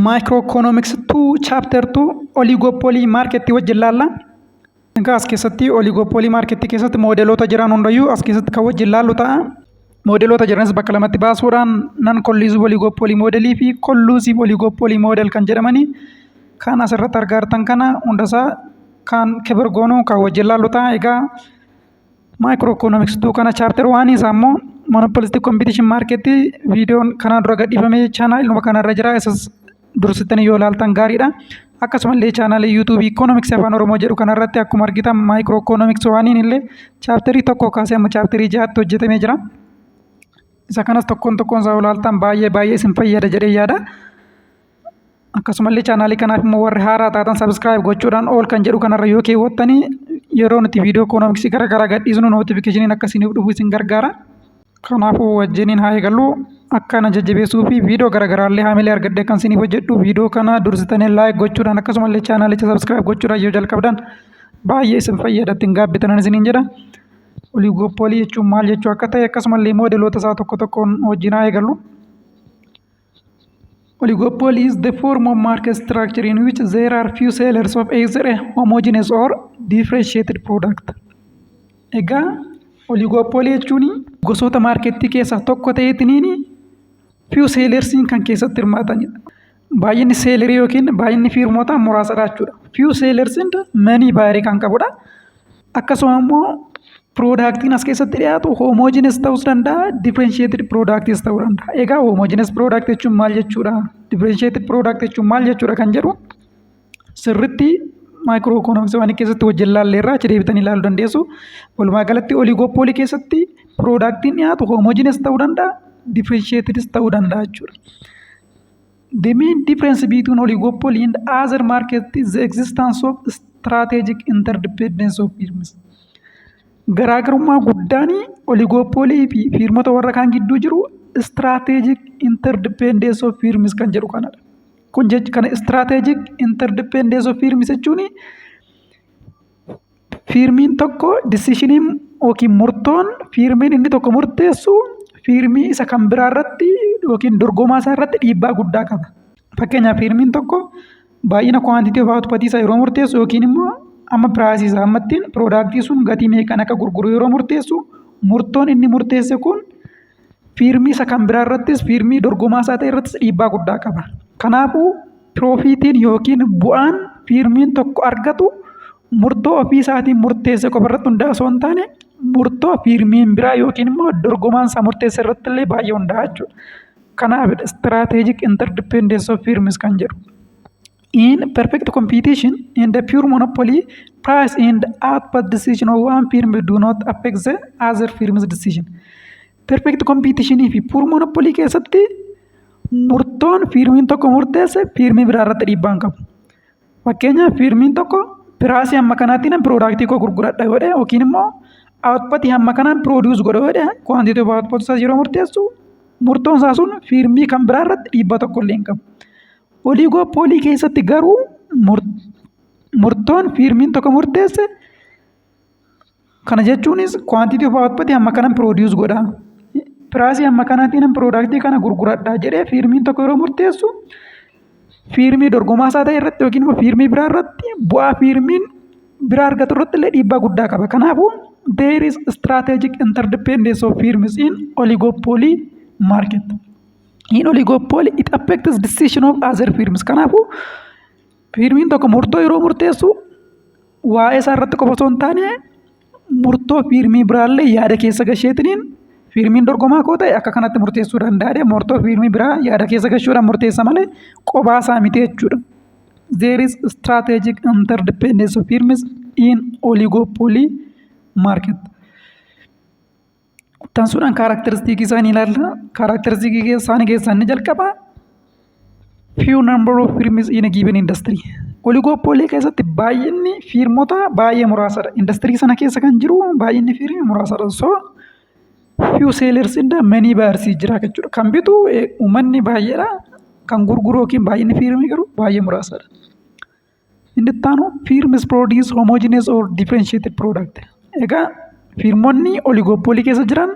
Microeconomics 2 Chapter 2 Oligopoly Market wajjin ilaalla. Egaa as keessatti oligopoly market keessatti moodeloota jiran hundayyuu as keessatti kan wajjin ilaallu ta'a. Moodeloota jiranis bakka lamatti baasuudhaan non collusive oligopoly modelii fi collusive oligopoly model kan jedhamanii kan asirratti argartan kana hundasaa kan kebergoonuu kan wajjin ilaallu ta'a. Egaa microeconomics 2 kana chapter 1 isaa immoo monopolistic competition market viidiyoon kanaan dura gadhiifamee chaanaalii kanarra jira. Isas dursitanii yoo ilaaltan gaariidha. Akkasumallee chaanaalii YouTube Economics Afaan Oromoo jedhu kanarratti akkuma argitan microeconomics 1 illee chapterii tokko kaasee amma chapterii 6tti hojjetamee jira. Isa kanas tokkoon isaa yoo ilaaltan baay'ee isin fayyada jedhee yaada. Akkasumallee chaanaalii kanaaf immoo warri haaraa taatan subscribe gochuudhaan ol kan jedhu kanarra yoo keewwattanii yeroo nuti viidiyoo economics garaagaraa gadhiisnu notificationin akkasiniif dhufu isin gargaara. Kanaafuu wajjiniin haa eegallu akkana jajjabeessuu fi viidiyoo garaagaraallee haamilee argadhee kan isiniif hojjedhu viidiyoo kana dursitanii like gochuudhaan akkasumallee chaanaalicha subscribe gochuudhaan yoo jalqabdan baay'ee isin fayyada ittiin gaabbitan isiniin jedha. Oligopoolii jechuun maal jechuu akka ta'e akkasumallee moodeloota isaa tokko tokkoon wajjin haa eegallu. Oligopoly is the form of market structure in which there are few sellers of either a homogeneous or differentiated product. Egaa oligopoolii jechuun gosoota maarkeettii keessaa tokko ta'eetiniin few sellersiin kan keessatti hirmaatanidha. Baay'inni sellerii yookiin baay'inni firmootaa muraasadha jechuudha. Few sellersiin many buyers kan qabudha. Akkasuma immoo productiin as keessatti dhiyaatu homogeneous ta'uu danda'a, differentiated products ta'uu danda'a. Egaa homogeneous product jechuun maal jechuudha? Differentiated product jechuun maal jechuudha kan jedhu sirriitti microeconomics waan keessatti wajjin ilaalleerraa achi deebitanii ilaaluu dandeessu. Walumaa galatti oligopoolii keessatti productiin dhiyaatu homogeneous ta'uu danda'a, differentiated ta'uu danda'a jechuudha. The main difference between oligopoly and other markets is the existence of strategic interdependence of firms. Garaagarummaa guddaan oligopoolii fi firmoota warra kaan gidduu jiru strategic interdependence of firms kan jedhu kanadha. Kun kana strategic interdependence of firms jechuun firmiin tokko decisionii yookiin murtoon firmiin inni tokko murteessu firmii isa kan biraa irratti yookiin dorgomaa isaa irratti dhiibbaa guddaa qaba. Fakkeenyaaf firmiin tokko baay'ina quantity of output isaa yeroo murteessu yookiin immoo amma piraasii isaa ammattiin piroodaaktii sun gatii meeqaan akka gurguru yeroo murteessu murtoon inni murteesse kun firmii isa kan biraa irrattis firmii dorgomaa isaa ta'e irrattis dhiibbaa guddaa qaba. Kanaafuu piroofiitiin yookiin bu'aan firmiin tokko argatu murtoo ofii isaatiin murteesse qofa irratti hundaa'e osoo hin taane murtoo firmiin biraa yookiin immoo dorgomaan isaa murteesse irratti illee baay'ee hundaa'a jechuudha. Kanaaf strategic interdependence of firms kan jedhu. In perfect competition, in the pure monopoly, price and output decision of one firm do not affect the other firm's decision. Perfect competition fi pure monopoly keessatti murtoon firmiin tokko murteesse firmii biraa irratti dhiibbaa hin qabu. Fakkeenyaaf firmiin tokko piraasii hamma kanaatiin piroodaaktii koo gurguradha godhe yookiin immoo outputii hamma kanaan produce godhe godhe quantity of output isaa yeroo murteessu murtoon isaa sun firmii kan biraa irratti dhiibbaa tokko illee hin qabu. Oligopoolii keessatti garuu murtoon firmiin tokko murteesse kana jechuunis quantity of output hamma kanaan produce godha. Piraasii hamma kanaatiin piroodaaktii kana gurguradha jedhee firmiin tokko yeroo murteessu firmii dorgomaa isaa ta'e irratti yookiin immoo firmii biraa irratti bu'aa firmiin biraa argatu irratti illee dhiibbaa guddaa qaba. Kanaafuu there is strategic interdependence of firms in oligopoly market. In oligopoly it affects decision of other firms. Kanaafuu firmiin tokko murtoo yeroo murteessu waa'ee isaa irratti qofa osoo hin taane murtoo firmii biraallee yaada keessa gasheetiniin firmiin dorgomaa koo ta'e akka kanatti murteessuu danda'a. Murtoo firmii biraa yaada keessa gashuudhaan murteessa malee kophaa isaa miti jechuudha. There is strategic interdependence of firms in oligopoly market. Tansuudhaan kaaraakteristikii isaanii ilaalla. Kaaraakteristikii isaanii keessaa inni jalqaba few number of firms in a given industry. Oligopoolii keessatti baay'inni firmoota baay'ee muraasadha. Industirii sana keessa kan jiru baay'inni firmii muraasadha. So few sellers in the many buyers jira jechuudha. Kan bitu uummanni baay'eedha. Kan gurguru yookiin baay'inni firmii garuu baay'ee muraasadha. Inni itti aanu firms produce homogeneous or differentiated product. Egaa firmoonni oligopoolii keessa jiran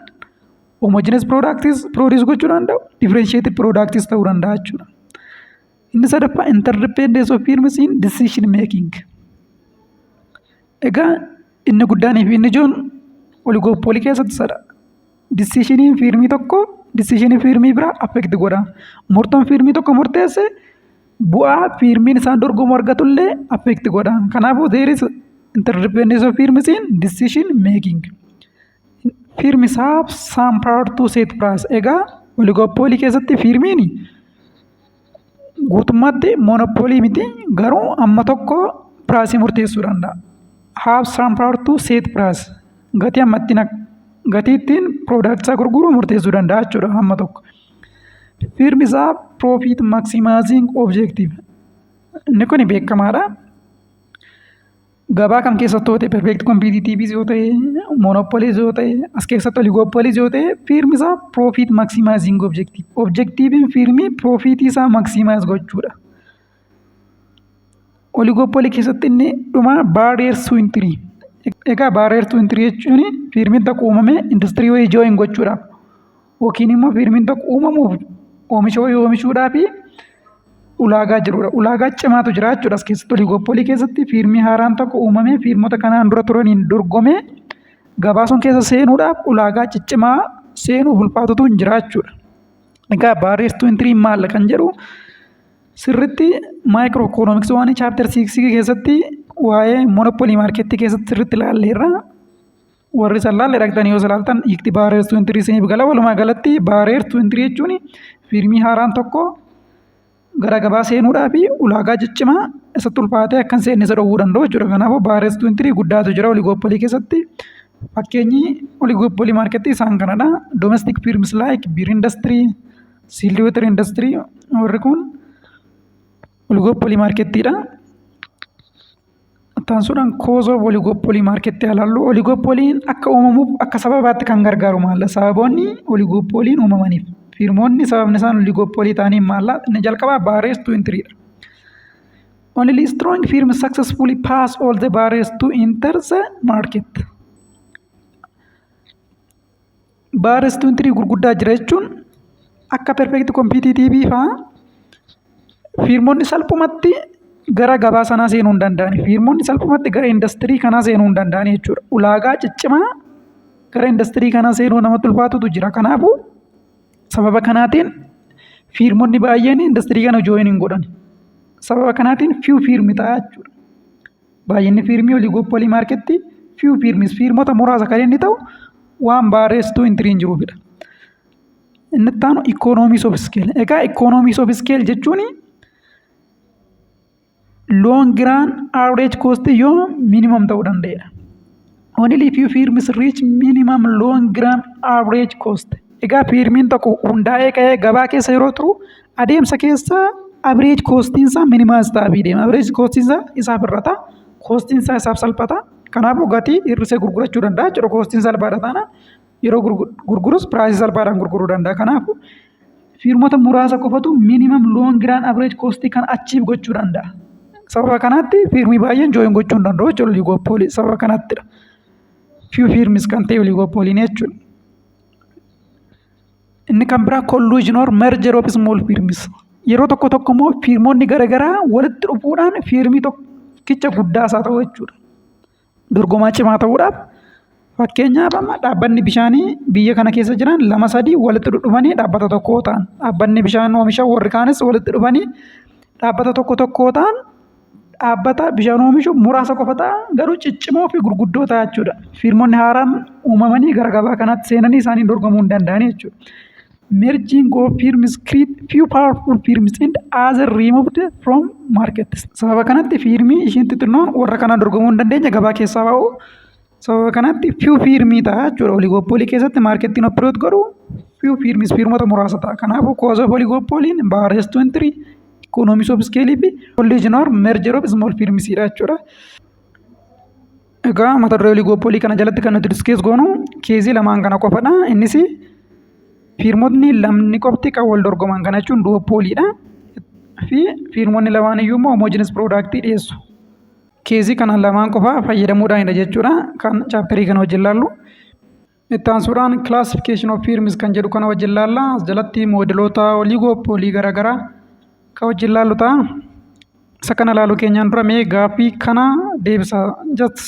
homogeneous products produce gochuu danda'u, differentiated products ta'uu danda'a jechuudha. Inni sadaffaa interdependence of firms in decision making. Egaa inni guddaanii fi inni ijoon oligopolii keessatti sadha. Deciisioniin firmii tokko deciisinii firmii biraa affect godha. Murtoon firmii tokko murteesse bu'aa firmiin isaan dorgomu argatullee affect godha. Kanaafuu there is interdependence of firms in decision making. Firms have some power to set price. Egaa oligopolii keessatti firmiin guutummaatti monopolii miti, garuu amma tokko piraasii murteessuu danda'a. Have some power to set price. Gatii ittiin product isaa gurguruu murteessuu danda'a jechuudha amma tokko. Firms have profit maximizing objective. Inni kun beekamaadha. Gabaa kam keessatti yoo ta'e perfect competitive yoo ta'e monopolies yoo ta'e as keessatti oligopolies yoo ta'e firms have profit maximizing objective. Objectiviin firmii profitii isaa maximize gochuudha. Oligopolii keessatti inni dhuma barriers to entry. Egaa barriers to entry jechuun firmiin tokko uumamee industirii wayii join gochuudhaaf yookiin immoo firmiin tokko uumamuuf oomisha wayii oomishuudhaaf ulaagaa jirudha. Ulaagaa cimaatu jira jechuudha as keessatti oligopolii keessatti firmii haaraan tokko uumamee firmoota kanaan dura turaniin dorgomee gabaa sun keessa seenuudhaaf ulaagaa ciccimaa seenuuf ulfaatutu hin jira jechuudha. Egaa barriers to entry maal kan jedhu sirriitti maayikiroo ikoonomiksii waan chaapter 6 keessatti waa'ee monopolii maarkeettii keessatti sirriitti ilaalleerra. Warri san ilaalle dhaqxanii yoo ilaaltan hiikti barriers to entry isiniif gala. Walumaa galatti barriers to entry jechuun firmii haaraan tokko gara gabaa seenuudhaaf ulaagaa ciccimaa isatti ulfaatee akka hin seenne isa dhowwuu danda'u jechuudha. Kanaafuu barriers to entry guddaatu jira oligopolii keessatti. Fakkeenyi oligopolii maarkeettii isaan kanadha. Domestic firms like beer industry, sealed water industry warri kun oligopolii maarkeettiidha. Taansuudhaan cause of oligopolii maarkeettii ilaallu. Oligopoliin akka uumamuuf akka sababaatti kan gargaaru maalla. Sababoonni oligopoliin uumamaniif. Firmoonni sababni isaan oligopolii ta'anii maalla? Inni jalqabaa barriers to entry dha. Only strong firms successfully pass all the barriers to enter the market. Barriers to entry gurguddaa jira jechuun akka perfect competitive fa'aa firmoonni salphumatti gara gabaa sanaa seenuu hin danda'ani. Firmoonni salphumatti gara industirii kanaa seenuu hin danda'ani jechuudha. Ulaagaa ciccimaa gara industirii kanaa seenuu namatti ulfaatutu jira. Kanaafuu sababa kanaatiin firmoonni baay'een industirii kana join hin godhan. Sababa kanaatiin few firmi ta'a jechuudha. Baay'inni firmii oligopolii maarkeettii few firmis firmoota muraasa kan inni ta'u waan barriers to entry hin jiruufidha. Inni itti aanu economies of scale. Egaa economies of scale jechuun long run average cost yoo minimum ta'uu danda'edha. Only few firms reach minimum long run average cost. Egaa firmiin tokko hundaa'ee ka'ee gabaa keessa yeroo turu adeemsa keessa average costiin isaa minimize ta'aa deema. Average costiin isaa isaaf hir'ata. Costiin isaa isaaf salphata. Kanaafuu gatii hir'isee gurgurachuu danda'a jechuudha. Costiin salphaadha taana yeroo gurgurus piraayisii salphaadhaan gurguruu danda'a. Kanaafuu firmoota muraasa qofatu minimum long run average costii kan achieve gochuu danda'a. Sababa kanaatti firmii baay'een join gochuu hin danda'u jechuudha oligopolii. Sababa kanaattidha. Few firms kan ta'e oligopoliin jechuudha. Inni kan biraa collusion or merger of small firms. Yeroo tokko tokko immoo firmoonni garaagaraa walitti dhufuudhaan firmii tokkicha guddaa isaa ta'u jechuudha. Dorgomaa cimaa ta'uudhaaf fakkeenyaaf amma dhaabbanni bishaanii biyya kana keessa jiran 2-3 walitti dhufanii dhaabbata tokko ta'an. Dhaabbanni bishaan oomisha warri kaanis walitti dhufanii dhaabbata tokko ta'an dhaabbata bishaan oomishu muraasa qofa ta'a garuu ciccimoo fi gurguddoo ta'a jechuudha. Firmoonni haaraan uumamanii gara gabaa kanaatti seenanii isaanii dorgomuu hin danda'ani jechuudha. Merging of firms create few powerful firms and other removed from market. Sababa kanatti firmii ishiin xixinnoon warra kana dorgomuu hin dandeenye gabaa keessaa ba'u. Sababa kanatti few firmii ta'a jechuudha. Oligopolii keessatti maarkettiin operate godhu few firms firmoota muraasa ta'a. Kanaafuu cause of oligopoliin barriers to entry, economies of scale fi collusion or merger of small firms dha jechuudha. Egaa mata duree oligopolii kana jalatti kan nuti diskees goonu keezii lamaan kana qofadha. Innis firmoonni lamni qofti kan wal dorgoman kana jechuun duopoliidha. Fi firmoonni lamaan iyyuu immoo homogeneous product dhiyeessu. Keezii kana lamaan qofa fayyadamuudhaanidha jechuudha kan chaapterii kana wajjin laallu. Itti aansuudhaan classification of firms kan jedhu kana wajjin laalla. As jalatti moodeloota oligopolii garaagaraa Ka wajjin ilaallu ta'a. Isa kana ilaaluu keenyaan dura mee gaaffii kana deebisaa.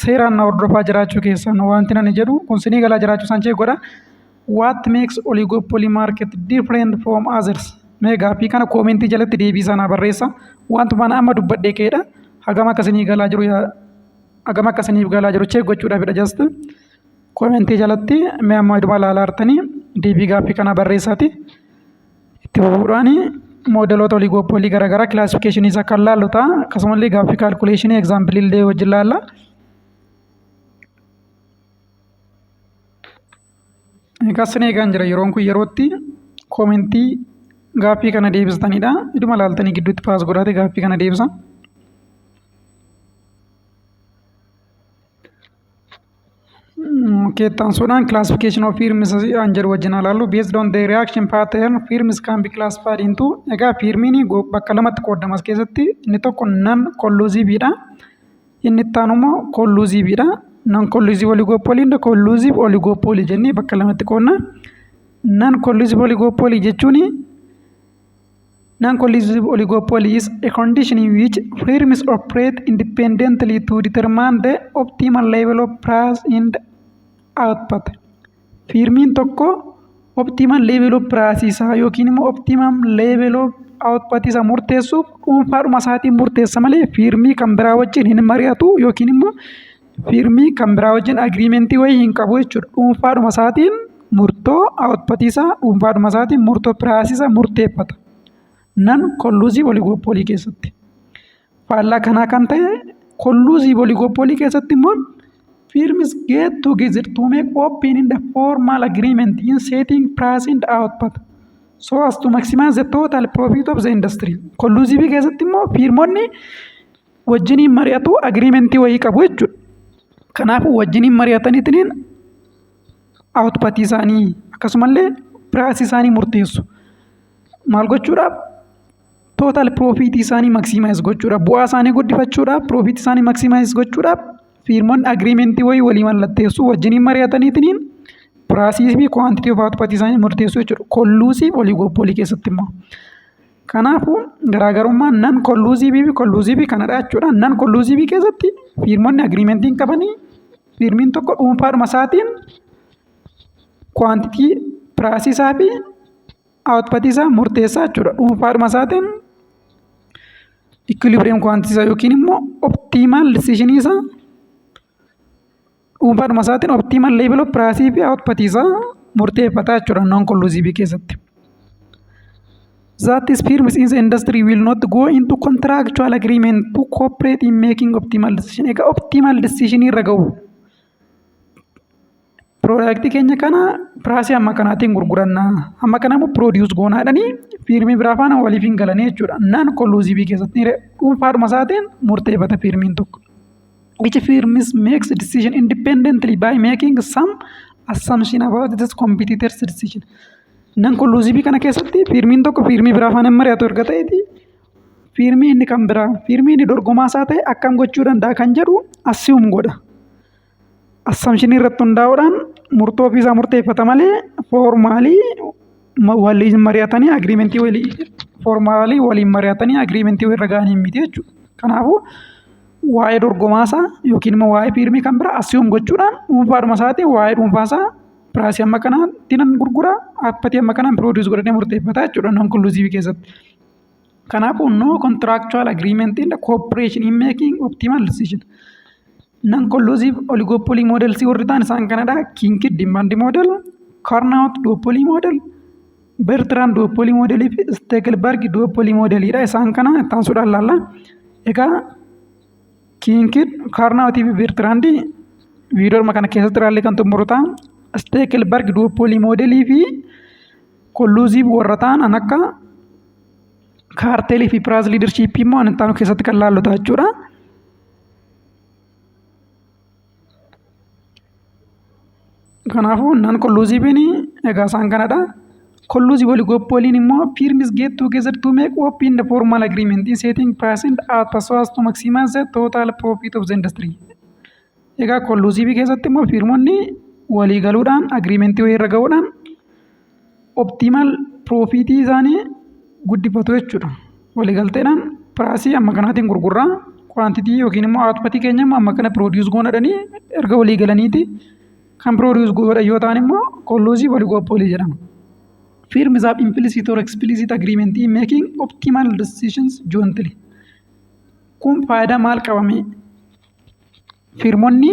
Seeraan na hordofaa jiraachuu keessan wanti ani jedhu kun sinii galaa jiraachuu isaan jee godha. What makes oligopoly market different from others? Mee gaaffii kana koomentii jalatti deebisaa na barreessa. Wantuma amma dubbadhee ka'edha. Hagam akka sinii galaa jiru hagam akka siniif galaa jiru cheek gochuudhaafidha just. Koomentii jalatti mee amma iduma ilaalaa jirtanii deebii gaaffii kana barreessaati. Itti fufuudhaan moodeloota oligopoolii garaagaraa kilaasifikeeshinii isaa kan laallu ta'a. Akkasumallee gaaffii kaalkuleeshinii egzaampilii illee wajjin laalla. Egaa sin eegaan jira yeroon kun yerootti koomentii gaaffii kana deebistanidha. Iduma laaltanii gidduutti paas godhaate gaaffii kana deebisa. Keettaansuudhaan classification of firms an jedhu wajjin ilaallu based on the reaction pattern firms can be classified into. Egaa firmiin bakka lamatti qoodamas keessatti inni tokko non collusive inni itti aanu immoo collusive. Non collusive oligopoly and collusive oligopoly jennee bakka lamatti qoodna. Non collusive oligopoly jechuun non collusive oligopoly is a condition in which firms operate independently to determine the optimal level of price and output. Firmiin tokko optimal level of price isaa yookiin immoo optimum level of output isaa murteessuuf dhuunfaadhuma isaatiin murteessa malee firmii kan biraa wajjin hin mari'atu yookiin immoo firmii kan biraa wajjin agriimentii wayii hin qabu jechuudha. Dhuunfaadhuma isaatiin murtoo output isaa dhuunfaadhuma isaatiin murtoo price isaa murteeffata. Non collusive oligopoly keessatti. Faallaa kanaa kan ta'e collusive oligopoly keessatti immoo firms get together to make open in the formal agreement in setting price and output so as to maximize the total profit of the industry. Collusive keessatti immoo firmoonni wajjiniin mari'atu agreementii wayii qabu jechuudha. Kanaafuu wajjiniin mari'ataniitiin output isaanii akkasumallee price isaanii murteessu. Maal gochuudhaaf? Total profit isaanii maximize gochuudhaaf, bu'aa isaanii guddifachuudhaaf, profit isaanii maximize gochuudhaaf firmoonni agreementii wayii walii mallatteessu wajjiniin mari'ataniitiin price fi quantity of output isaanii murteessu jechuudha. Collusive oligopoly keessatti immoo. Kanaafuu garaagarummaan non collusive fi collusive kanadha jechuudha. Non collusive keessatti firmoonni agreementii hin qabanii firmiin tokko dhuunfaadhuma isaatiin quantity price isaa fi output isaa murteessaa jechuudha. Dhuunfaadhuma isaatiin equilibrium quantity isaa yookiin immoo optimal decision isaa dhuunfaadhuma isaatiin optimal level of price fi output isaa murteeffata jechuudha non collusive keessatti. That is firms in the industry will not go into contractual agreement to cooperate in making optimal decision. Egaa optimal decision irra gahu. Product keenya kana price amma kanaatiin gurguranna. Amma kana immoo produce goonaadhanii firmii biraa faana waliif hin galanii jechuudha. Non collusive keessatti dhuunfaadhuma isaatiin murteeffata firmiin tokko. Each firms makes decision independently by making some assumption about its competitors' decision. Non collusive kana keessatti firmiin tokko firmii biraa faana hin mari'atu erga ta'eeti firmii inni kan biraa firmii inni dorgomaa isaa ta'e akkam gochuu danda'a kan jedhu assume godha. Assumption irratti hundaa'uudhaan murtoo ofii isaa murteeffata malee foormaalii waliin mari'atanii agriimentii waliin mari'atanii agriimentii irra ga'anii miti jechuudha. Kanaafuu waa'ee dorgomaa isaa yookiin immoo waa'ee firmii kan biraa assume gochuudhaan dhuunfaadhuma isaatiin waa'ee dhuunfaa isaa piraasii amma kanaatti nan gurgura output amma kanaan produce godhanii murteeffata jechuudha non collusive keessatti. Kanaafuu no contractual agreement in the cooperation in making optimal decision. Non collusive oligopoly models warri ta'an isaan kanadha. Kinkid demand model, Carnot duopoly model, Bertrand duopoly model fi Stekelberg duopoly modelidha. Isaan kana taasisuudhaan laalla. Egaa Kinkid, Carnot fi Bertrand viidiyoo kana keessatti raallee kan xumuru ta'a. Stekelberg duopoly modelii fi collusive warra ta'an an akka kaarteelii fi price leadership immoo an taanu keessatti kan laallu ta'a jechuudha. Kanaafuu non collusive'n egaa isaan kanadha. Collusive oligopoly'n immoo firms get together to make open the formal agreement in setting price and output so as to maximize the total profit of the industry. Egaa collusive keessatti immoo firmoonni walii galuudhaan agriimentii wayii irra ga'uudhaan optimal profitii isaanii guddifatu jechuudha. waliigalteedhaan piraasii amma kanaatiin gurgurraa kwaantitii yookiin immoo outputii keenya amma kana produce goonadhanii erga walii galaniiti kan produce godhan yoo ta'an immoo collusive oligopoly jedhama. Firms have implicit or explicit agreement in making optimal decisions jointly. Kun faayidaa maal qabame? Firmoonni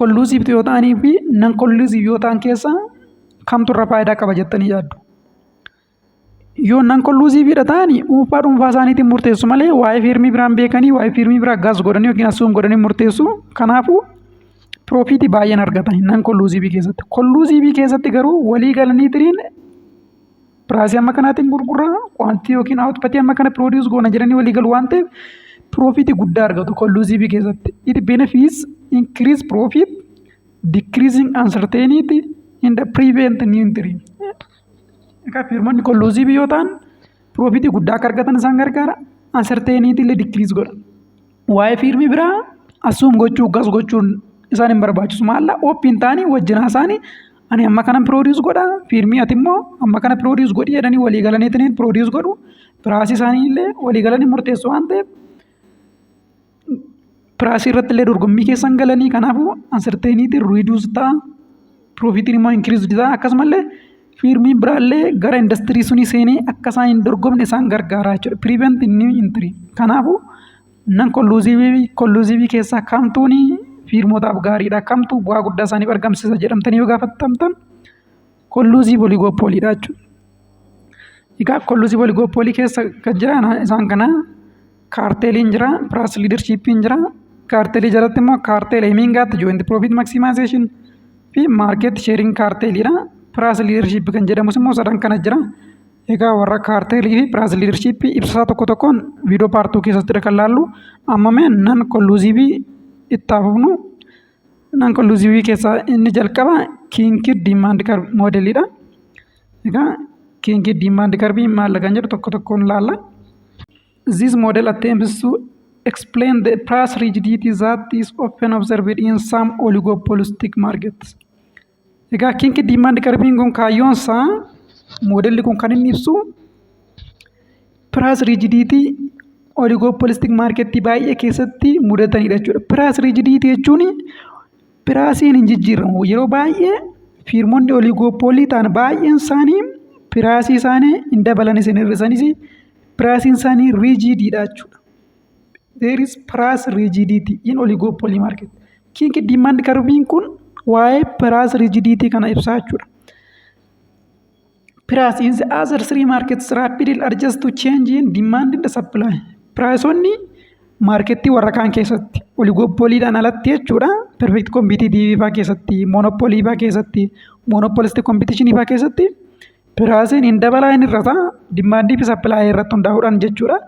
collusive yoo ta'anii fi non collusive yoo ta'an keessaa kamtu irra faayidaa qaba jettanii yaaddu? Yoo non collusive dha ta'anii dhuunfaa isaaniitiin murteessu malee waa'ee firmii biraan beekanii waa'ee firmii biraa gaas godhanii yookiin assume godhanii murteessu. Kanaafuu Profit baay'een argatan non collusive keessatti. Collusive keessatti garuu walii galanii tiriin piraasii amma kanaatiin gurgurraa quantity yookiin output amma kana produce goona jedhanii walii galu waan ta'eef profit guddaa argatu collusive keessatti. It benefits increase profit, decreasing uncertainty in the prevent new entry. Egaa firmoonni collusive yoo ta'an profit guddaa akka argatan isaan gargaara. Uncertainty illee decrease godha. Waa'ee firmii biraa assume gochuu gas gochuun isaan hin barbaachisu maalla ooppiin ta'anii wajjinaa isaanii ani amma kana produce godha firmii ati immoo amma kana produce godhi jedhanii walii galaniitiin produce godhu piraasii isaanii illee walii galanii murteessu waan ta'eef piraasii irratti illee dorgommii keessan galanii kanaafuu uncertainty reduce ta'a profitiin immoo increase ta'a akkasumallee firmii biraallee gara industirii sunii seenee akka isaan hin dorgomne isaan gargaara jechuudha prevent new entry. Kanaafuu non collusive keessaa kamtuuni firmootaaf gaariidha kamtu bu'aa guddaa isaaniif argamsiisa jedhamtanii yoo gaafatamtan collusive oligopolyidha jechuudha. Egaa collusive oligopoly keessa kan jiran isaan kana kaarteeliin jira, price leadershipiin jira. Kaarteelii jalatti immoo kaarteel aiming joint profit maximization fi market sharing kaarteeliidha. Price leadership kan jedhamus immoo sadan kana jira. Egaa warra kaarteelii fi price leadership ibsa tokko tokkoon viidiyoo paartuu keessatti kan laallu amma mee non collusive itti hafnu non collusive keessaa inni jalqaba kinkid demand curve modelidha. Egaa kinkid demand curve maal kan jedhu tokko tokkoon laalla. This model attempts to explain the price rigidity that is often observed in some oligopolistic markets. Egaa kinkid demand curve kun kaayyoon isaa modelli kun kan inni ibsu price rigidity oligopolistic market baay'ee keessatti mudatanidha jechuudha. Price rigidity jechuun piraasiin hin jijjiiramu. Yeroo baay'ee firmoonni oligopolii ta'an baay'een isaanii piraasii isaanii hin dabalanis hin hir'isanis piraasiin isaanii rigididha jechuudha. There is price rigidity in oligopoly market. Kinkid demand curve kun waa'ee price rigidity kana ibsaa jechuudha. Price in the other three markets rapidly adjust to change in demand and supply. Piraasonni maarkettii warra kaan keessatti oligopoliidhaan alatti jechuudha. Perfect competitive faa keessatti, monopoly faa keessatti, monopolistic competition faa keessatti piraasiin hin dabalaa hin hir'ata demand fi supply irratti hundaa'uudhaan jechuudha.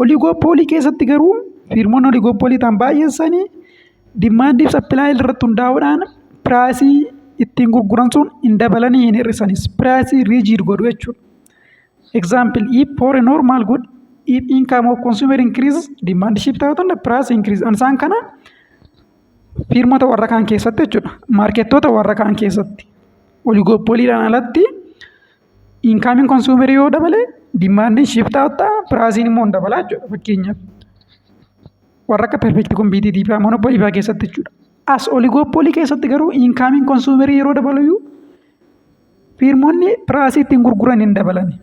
Oligopoly keessatti garuu firmoonni oligopoly ta'an baay'een isaanii demand fi supply irratti hundaa'uudhaan piraasii ittiin gurguran sun hin dabalanii hin hir'isanis piraasii rigid godhu jechuudha. Example, if for a normal good if income of consumer increase demand shift out and the price increase. Isaan kana firmoota warra kaan keessatti jechuudha. Maarkettoota warra kaan keessatti oligopoliidhaan alatti income consumer yoo dabale demand shift out ta'a piraasiin immoo hin dabalaa jechuudha. Fakkeenyaaf warra akka perfect competitive faa monopoly faa keessatti jechuudha. As oligopoly keessatti garuu income consumer yeroo dabalu firmoonni piraasii ittiin gurguran hin dabalani.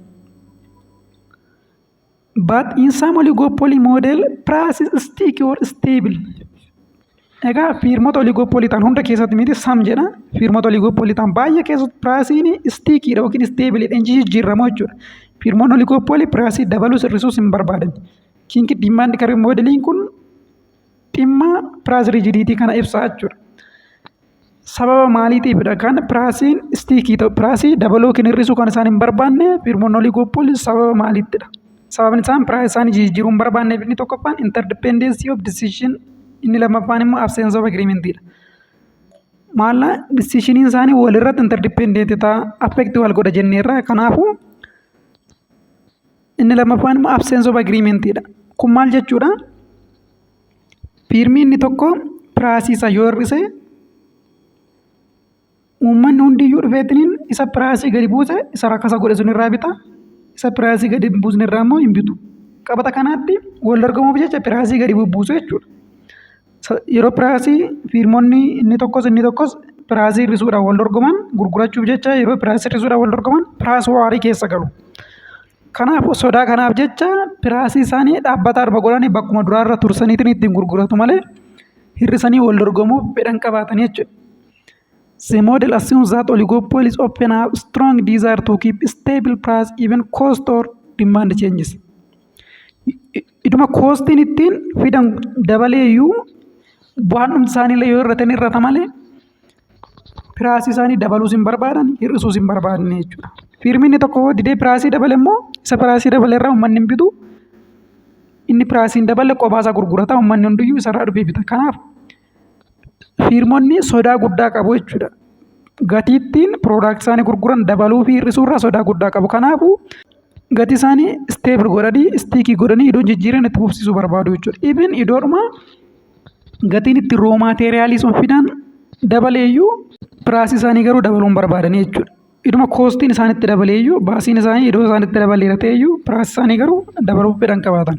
But in some oligopoly model, price is sticky or stable. Egaa firmoota oligopoly ta'an hunda keessatti miti sam jedha. Firmoota oligopoly ta'an baay'ee keessatti piraasiin stikiidha yookiin stabileedha hin jijjiiramu jechuudha. Firmoonni oligopoly piraasii dabaluu hir'isuus hin barbaadan. Kinkid demand curve modeliin kun dhimma price rigidity kana ibsaa jechuudha. Sababa maaliitiifidha kan piraasiin stikii ta'u piraasii dabaluu yookiin hir'isuu kan isaan hin barbaanne firmoonni oligopoly sababa maaliittidha. Sababni isaan piraasii isaanii jijjiiruu hin barbaanneef inni tokkoffaan interdependency of decision inni lammaffaan immoo absence of agreementidha. Maalla deciisioniin isaanii walirratti interdependent ta'a affect wal godha jenneerra kanaafuu inni lammaffaan immoo absence of agreementidha. Kun maal jechuudha? Firmi inni tokko piraasii isaa yoo hir'ise uummanni hundiyyuu dhufeetiniin isa piraasii gadi buuse isa rakkasa godhe sun irraa bita. isa piraasii gadi hin buusne irraa immoo hin bitu. Qabata kanaatti wal dorgomuuf jecha piraasii gadi bubbuusu jechuudha. Yeroo piraasii fiirmonni inni tokkos piraasii hir'isuudhaan wal dorgoman gurgurachuuf jecha yeroo piraasii hir'isuudhaan wal dorgoman piraas waarii keessa galu. Kanaaf sodaa kanaaf jecha piraasii isaanii dhaabbata arba godhanii bakkuma duraarra tursaniitiin ittiin gurguratu malee hir'isanii wal dorgomuuf fedhan qabaatanii jechuudha. The model assumes that oligopolies often have strong desire to keep stable price even cost or demand changes. Iduma koostiin ittiin fidan dabalee iyyuu bu'aan dhumti isaanii yoo irrata malee piraasii isaanii dabaluus hin barbaadan hir'isuus hin barbaadan jechuudha. Fiirmiin tokko didee piraasii dabale immoo isa piraasii dabale irraa uummanni hin bitu. Inni piraasii hin daballe qophaa isaa gurgurata uummanni hundiyyuu isarraa dhufee bita. Kanaaf fiirmonni sodaa guddaa qabu jechuudha. Gatiittiin piroodaaktii isaanii gurguran dabaluu fi hir'isuurraa sodaa guddaa qabu. Kanaafuu gatii isaanii isteebil godhanii istiikii godhanii iddoo jijjiiran itti fufsiisuu barbaadu jechuudha. Even iddoodhuma gatiin itti roo maateeriyaalii sun fidan dabaleeyyuu piraasii isaanii garuu dabaluun barbaadan jechuudha. Iduma koostiin isaanitti dabaleeyyuu baasiin isaanii iddoo isaanitti dabaleera ta'eyyuu piraasii isaanii garuu dabaluuf fedhan qabaatan.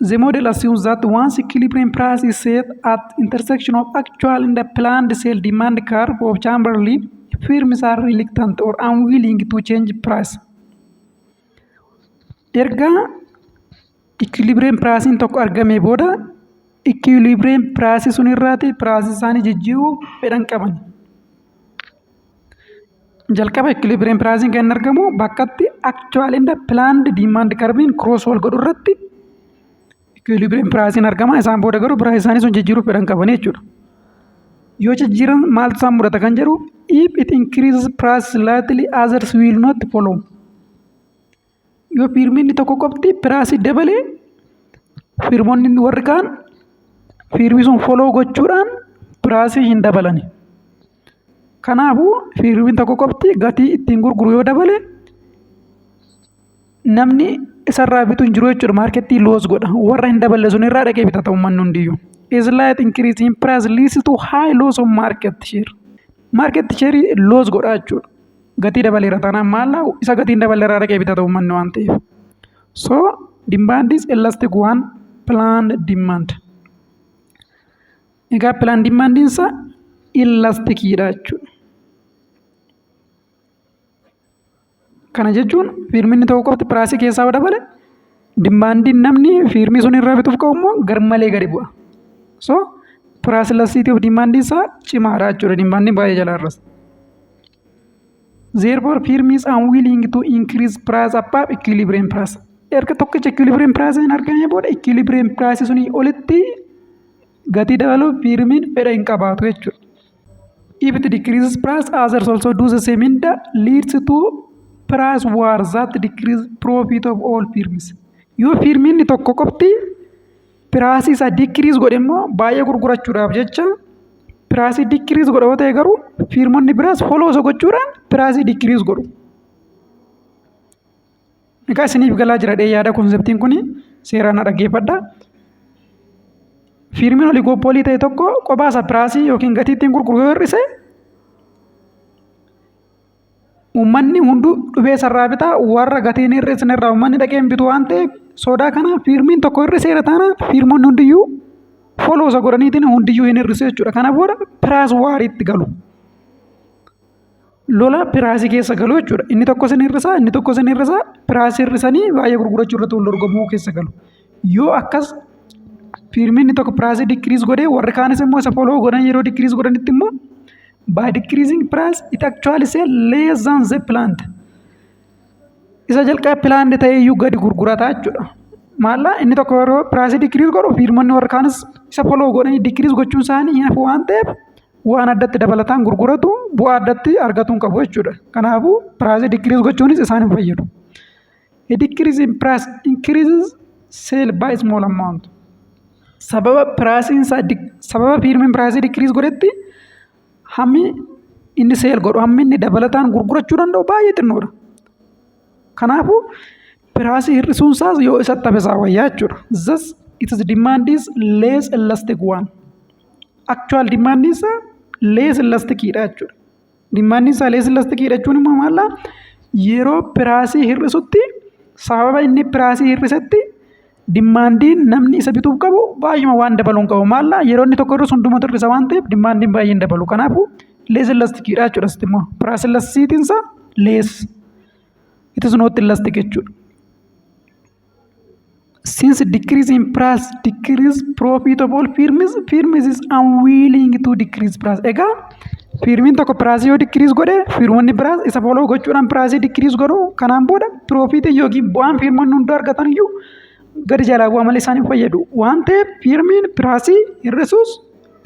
The model assumes that once equilibrium price is set at intersection of actual and the planned sale demand curve of Chamberlain, firms are reluctant or unwilling to change price. Erga equilibrium pricing tokko argamee booda equilibrium price sun irraati piraasii isaanii jijjiiruuf fedhan qaban. Jalqaba equilibrium pricing kan argamu bakkatti actual and the planned demand curve cross wal godhu irratti equilibrium pricing argama. Isaan booda garuu piraasii isaanii sun jijjiiruuf fedhan qaban jechuudha. Yoo jijjiiran maaltu isaan mudata kan jedhu if it increases price slightly others will not follow. Yoo fiirmiin tokko qofti piraasii dabalee fiirmonni warri kaan fiirmii sun follow gochuudhaan piraasii hin dabalani. Kanaafuu fiirmiin tokko qofti gatii ittiin gurguru yoo dabale namni isarraa bitu hin jiru jechuudha. Maarkettii loos godha. Warra hin daballe sun irraa dhaqee bitata uummanni hundiyyuu. A slight increase in price leads to high loss of market share. Market share loss godha jechuudha. Gatii dabaleera taanaan maalla isa gatiin dabaleera dhaqee bitata uummanni waan ta'eef. So demand is elastic one planned demand. Egaa planned demand isa elastikiidha jechuudha. Kana jechuun fiirmiin tokko qofti piraasii keessaa dabale dimaandiin namni fiirmii sun irraa bituuf ka'u immoo garmalee gadi bu'a. So price elasticity of demand isaa cimaadha jechuudha. Dimaandiin baay'ee jalaarras. Therefore firms are unwilling to increase price above equilibrium price. Erga tokkicha equilibrium price hin argamee booda equilibrium price sunii olitti gatii dabaluuf firmiin fedha hin qabaatu jechuudha. If it decreases price, others also do the same and leads to price wars that decrease profit of all firms. Yoo firmiin tokko qofti piraasii isaa decrease godhe immoo baay'ee gurgurachuudhaaf jecha piraasii decrease godha yoo ta'e garuu firmonni biraas follow gochuudhaan piraasii decrease godhu. Egaa isiniif galaa jira yaada konseptiin kun seeraan dhaggeeffadha. Firmiin oligopolii ta'e tokko kophaa isaa piraasii yookiin gatii ittiin gurguru yoo hir'ise uummanni hunduu dhufee sarraa bitaa warra gatiin hir'isne irraa uummanni dhaqee hin bitu waan ta'eef sodaa kana firmiin tokko hir'iseera taanaan firmonni hundiyyuu follow godhaniitiin hundiyyuu hin hir'isu jechuudha. Kana booda piraas waariitti galu. Lola piraasii keessa galu jechuudha. Inni tokko sin hir'isaa inni tokko sin hir'isaa piraasii hir'isanii baay'ee gurgurachuu irratti wal dorgomuu keessa galu. Yoo akkas firmiin tokko piraasii decrease godhee warri kaanis immoo isa follow godhan yeroo decrease godhanitti immoo by decreasing price it actually sell less than the planned. Isa jalqaba planned ta'ee iyyuu gadi gurgurata jechuudha. Maalla inni tokko yeroo piraasii decrease godhu firmonni warra kaanis isa follow godhanii decrease gochuun isaanii hin hafu waan ta'eef waan addatti dabalataan gurguratu bu'aa addatti argatuun qabu jechuudha. Kanaafuu piraasii decrease gochuunis isaan hin fayyadu. A decrease in price increases sale by small amount. Sababa firmiin piraasii decrease godhetti hammi inni seel godhu hammi inni dabalataan gurgurachuu danda'u baay'ee xinnoodha. Kanaafuu piraasii hir'isuun isaas yoo isatti hafe isaa wayyaa jechuudha. Thus its demand is less elastic one. Actual demand isaa less elasticidha jechuudha. Demand isaa less elasticidha jechuun immoo maalla yeroo piraasii hir'isutti sababa inni piraasii hir'isetti dimmaandiin namni isa bituuf qabu baay'uma waan dabaluun qabu maalla yeroo inni tokko hir'isu hundumatu hir'isa waan ta'eef dimmaandiin baay'een dabalu kanaafuu lees lastikiidha jechuudha asitti immoo piraasii lastikiitiinsa lees it is not elastic jechuudha. Since decrease in price decrease profit of all firms is unwilling to decrease price. Egaa firmiin tokko piraasii yoo decrease godhe firmoonni biraas isa follow gochuudhaan piraasii decrease godhu kanaan booda profit yookiin bu'aan firmoonni hunda argatan iyyuu gadi jalaa bu'aa malee isaan hin fayyadu waan ta'eef firmiin piraasii hir'isuus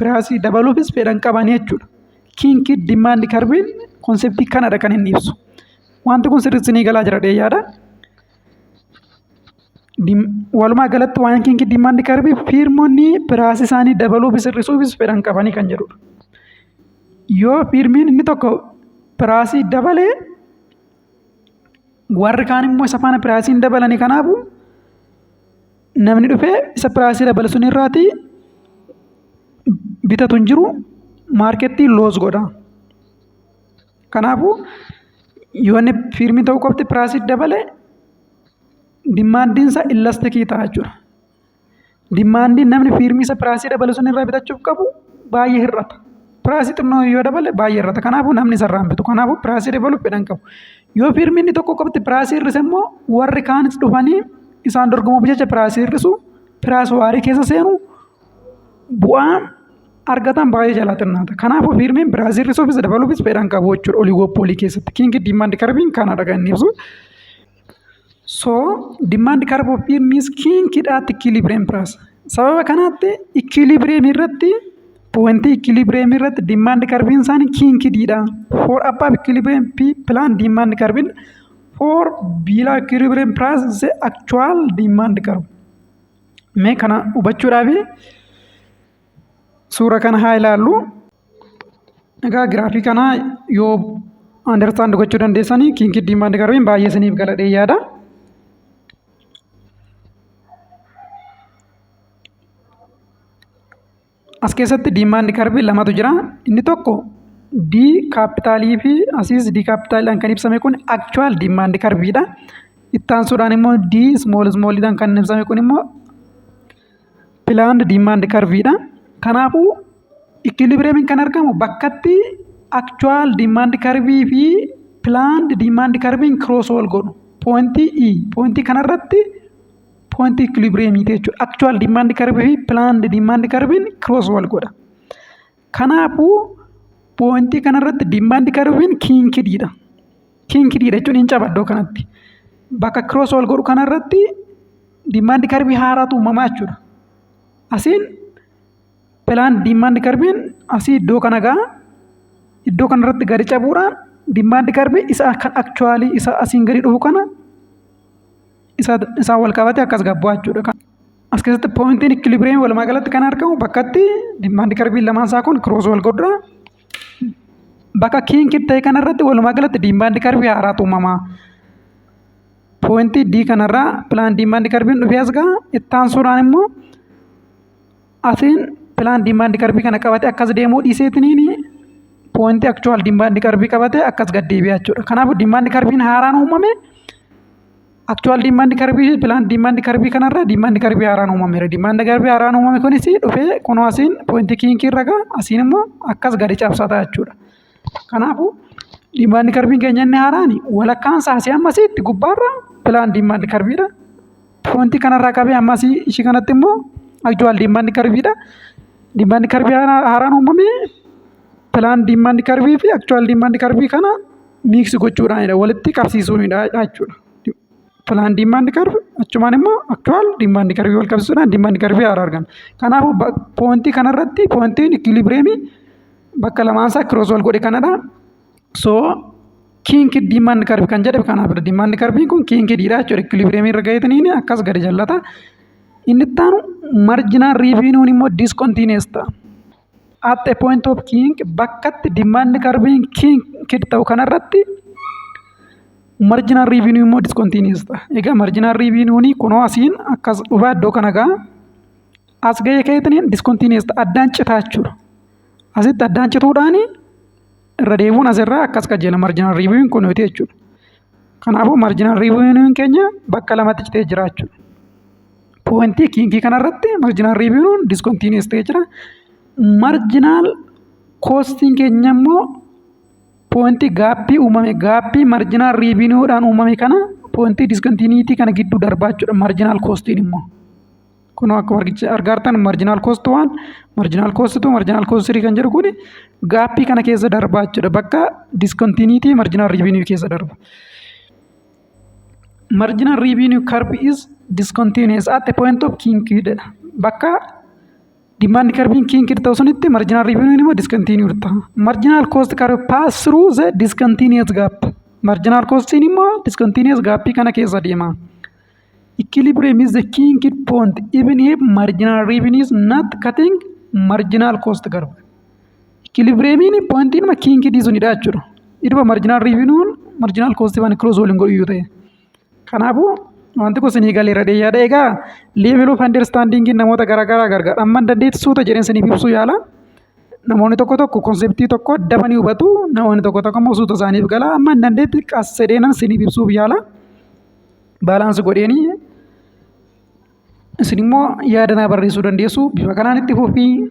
piraasii dabaluufis fedhan qaban jechuudha. Kinki demand curve konseptii kanadha kan inni ibsu. Wanti kun sirriitti ni galaa jira yaada. Walumaa galatti waan kinki demand curve firmoonni piraasii isaanii dabaluufis hir'isuufis fedhan qabanii kan jedhudha. Yoo firmiin inni tokko piraasii dabalee warri kaan immoo isa faana piraasii hin dabalanii kanaafu namni dhufee isa piraasii dabalu sun irraati bitatu hin jiru maarkettii loos godha. Kanaafuu yoo inni firmii ta'uu qofti piraasii dabalee dimmaandiin isaa illastikii ta'a jechuudha. Dimmaandiin namni firmii isa piraasii dabalu sun irraa bitachuuf qabu baay'ee hir'ata. Piraasii xinnoo yoo dabale baay'ee hir'ata. Kanaafuu namni isarraa hin bitu. Kanaafuu piraasii dabaluuf fedhan qabu. Yoo firmiin tokko qofti piraasii hir'ise immoo warri kaanis dhufanii isaan dorgomuuf jecha piraasii hir'isu piraas waarii keessa seenu bu'aa argatan baay'ee jalaa xinnaata. Kanaafuu firmiin piraasii hir'isuufis dabaluufis fedhan qabu jechuudha oligooppoolii keessatti. Kinki demand curve kanadha kan inni ibsu. So demand curve of firm is kinki at equilibrium price. Sababa kanaatti equilibrium irratti pointii equilibrium irratti demand curve isaanii kinki diidha. For above equilibrium P plan demand curve for below equilibrium price the actual demand curve. Mee kana hubachuudhaaf suura kana haa ilaallu. Egaa giraafii kana yoo understand gochuu dandeessanii kinki demand curve baay'ee isiniif galadhee yaada. As keessatti demand curve lamatu jira. Inni tokko D kaapitaalii fi asiis D kaapitaaliidhaan kan ibsame kun actual demand curveedha. Itti aansuudhaan immoo D smallidhaan kan ibsame kun immoo planned demand curveedha. Kanaafuu equilibrium kan argamu bakkatti actual demand curve fi planned demand curve cross wal godhu. Pointii kanarratti pointii equilibrium jechuudha. Actual demand curve fi planned demand curve cross wal godha. Kanaafuu pointii kanarratti demand curve kinkiidha. Kinkiidha jechuun hin caba iddoo kanatti. Bakka cross wal godhu kanarratti demand curve haaraatu uumamaa jechuudha. Asiin planned demand curve asii iddoo kana ga'a. Iddoo kanarratti gadi cabuudhaan demand curve isa kan actually isa asiin gadi dhufu kana isa wal qabatee akkas gabbaa jechuudha. As keessatti pointiin equilibrium walumaa galatti kan argamu bakkatti demand curve lamaan isaa kun cross wal godhudha. Bakka kinkii ta'e kanarratti walumaa galatti demand curve haaraatu uumamaa. Pointii D kanarraa plan demand curve dhufee as ga'a. Itti aansuudhaan immoo asiin plan demand curve kana qabatee akkas deemuu dhiiseetiniin pointii actual demand curve qabatee akkas gad deebi'a jechuudha. Kanaafuu demand curve haaraan uumame. Actual demand curve fi plan demand curve kanarra demand curve haaraan uumameera. Demand curve haaraan uumame kunis dhufee kunoo asiin pointii kinkii irra ga'a. Asiin immoo akkas gadi cabsata jechuudha. Kanaafuu demand curve keenya inni haaraan walakkaan saasii ammasiitti gubbaarra plan demand curveedha. Pointii kanarraa qabee ammasii ishii kanatti immoo actual demand curveedha. Demand curve haaraan uumame plan demand curve fi actual demand curve kana mix gochuudhaanidha. Walitti qabsiisuunidha jechuudha. Plan demand curve achumaan immoo actual demand curve wal qabsiisuudhaan demand curve haaraa argama. Kanaafuu pointii kanarratti pointiin equilibrium bakka lamaan isaa cross wal godhe kanadha. So kinki demand curve kan jedhamu kanaafidha. Demand curve kun kinkiidha jechuudha. Equilibrium irra gahetaniin akkas gadi jallata. Inni itti aanu marginal revenue immoo discontinuous ta'a. At a point of kink bakkatti demand curve kinkii ta'u kanarratti marginal revenue immoo discontinuous ta'a. Egaa marginal revenue kunoo asiin akkas dhufaa iddoo kana ga'a. As gahee keetaniin discontinuous ta'a. Addaan citaa jechuudha. Asitti addaan cituudhaan irra deemuun asirraa akkas qajeela marginal revenue kun jechuudha. Kanaafuu marjinaal riiviinuun keenya bakka lamatti citee jira jechuudha. Poointii kiinkii kanarratti marjinaal riiviinuun diskontiiniyees ta'ee jira. Marjinaal koostiin keenya immoo poointii gaappii uumame gaappii marjinaal riiviinuudhaan uumame kana poointii diskontiiniitii kana gidduu darbaa jechuudha. Marjinaal koostiin immoo kun akka argaartan marjinaal koost waan marjinaal koost tu marjinaal koost 3 kan jedhu kun gaappii kana keessa darbaa jechuudha. Bakka diskontiiniitii marjinaal riiviinuu keessa darba. Marginal revenue curve is discontinuous at the point of kinked. Bakka demand curve kinked ta'u sunitti marginal revenue immoo discontinued ta'a. Marginal cost curve pass through the discontinuous gap. Marginal cost immoo discontinuous gap kana keessa deema. Equilibrium is the kinked point even if marginal revenue is not cutting marginal cost curve. Equilibrium ni point inuma kinked sunidha jechuudha. Iduma marginal revenue marginal cost waan cross waliin godhu yoo ta'e. Kanaafuu wanti kun sinii galeera yaada egaa level of understanding namoota garaagaraa gargaara. Amma dandeessisuuta jedheen siniif ibsuu yaala. Namoonni tokko konseptii tokko dabanii hubatu. Namoonni tokko immoo suuta isaaniif gala. Amma dandeetti qasedeenan siniif ibsuuf yaala. Baalaansi godheeni. Isin immoo yaada naa barreessuu dandeessu. Bifa kanaan itti fufii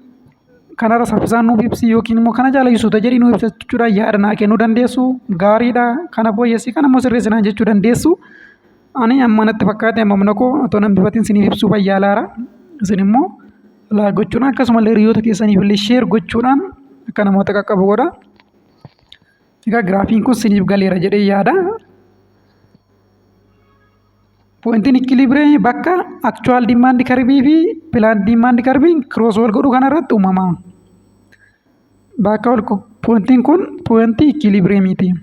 kanarra saffisaan nuuf ibsi yookiin immoo kana jaalayisuuta jedhii nuuf ibsa jechuudha. Yaada naa kennuu dandeessu. Gaariidha. Kana fooyyessi kana immoo sirreessinaan jechuu dandeessu. Ani amma natti fakkaate amma koo otoo nan bifatiin siniif ibsuu fayyaalaara. Isin immoo laa gochuudhaan akkasumallee hiriyoota keessaniif illee sheer gochuudhaan akka namoota qaqqabu godha. Egaa giraafiin kun siniif galeera jedhee yaada. Pointiin ikiliibiree bakka akchuwaal diimaandi karbii fi pilaan diimaandi karbiin kiroos wal godhu kanarratti uumama. Bakka pointiin kun pointii ikiliibireemiiti.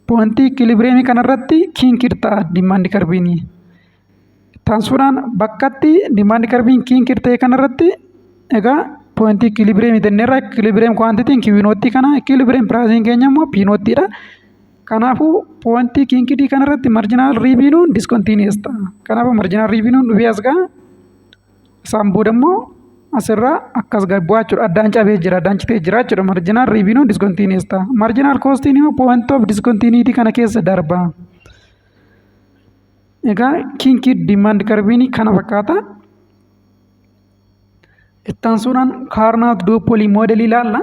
Pointii ikiliibireemii kanarratti kiinkid ta'a diimaandi karbiini. Taasisuudhaan bakkatti diimaandi karbiin kiinkid ta'e kanarratti egaa pointii ikiliibireemii tenneerra ikiliibireem kwaantitiin kiwinootti kana ikiliibireem piraasiin keenya immoo piinoottiidha. Kanaafuu pointii kiinkidii kanarratti marjinaal riiviinuun diskontiiniyees ta'a. Kanaafuu marjinaal riiviinuun dhufee as ga'a. Isaan booda immoo asirraa akkas bu'aa jechuudha. Addaan cabee jira, addaan citee jira jechuudha. Marjinaal riiviinuun diskontiiniyees ta'a. Marjinaal koostiin immoo point of diskontiiniitii kana keessa darba. Egaa kiinkid diimaand karbiinii kana fakkaata. Itti aansuudhaan kaarnaat duupoolii moodelii ilaalla.